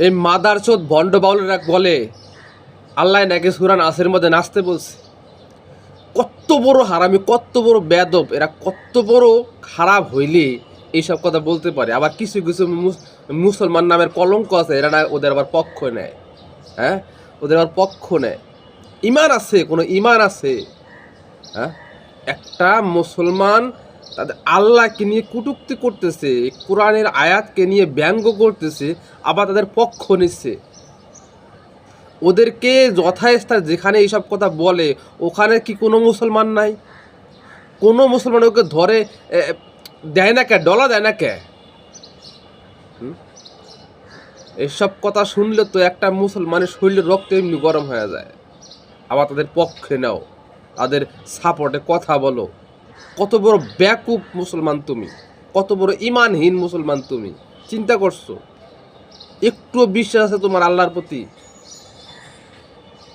এই মাদারচোদ ভণ্ড বাউলেরা বলে আল্লাহ নাকি সূরা নাসের মধ্যে নাচতে বলছে। কত বড় হারামি, কত বড় বেয়াদব, এরা কত বড় খারাপ হইলে এইসব কথা বলতে পারে। আবার কিছু কিছু মুসলমান নামের কলঙ্ক আছে, এরা না ওদের আবার পক্ষ নেয়। হ্যাঁ, ওদের আবার পক্ষ নেয়। ইমান আছে, কোনো ইমান আছে? হ্যাঁ, একটা মুসলমান তাদের আল্লাহকে নিয়ে কটূক্তি করতেছে, কোরআনের আয়াতকে নিয়ে ব্যঙ্গ করতেছে, আবার তাদের পক্ষ নিচ্ছে। ওদেরকে যথাস্থানে যেখানে এইসব কথা বলে ওখানে কি কোনো মুসলমান নাই? কোনো মুসলমান ওকে ধরে দেয় না কে, ডলা দেয় না কে? এসব কথা শুনলে তো একটা মুসলমানের শরীরের রক্ত এমনি গরম হয়ে যায়। আবার তাদের পক্ষে নাও, তাদের সাপোর্টে কথা বলো। কত বড় ব্যাকুফ মুসলমান তুমি, কত বড় ইমানহীন মুসলমান তুমি। চিন্তা করছো? একটুও বিশ্বাস আছে তোমার আল্লাহর প্রতি?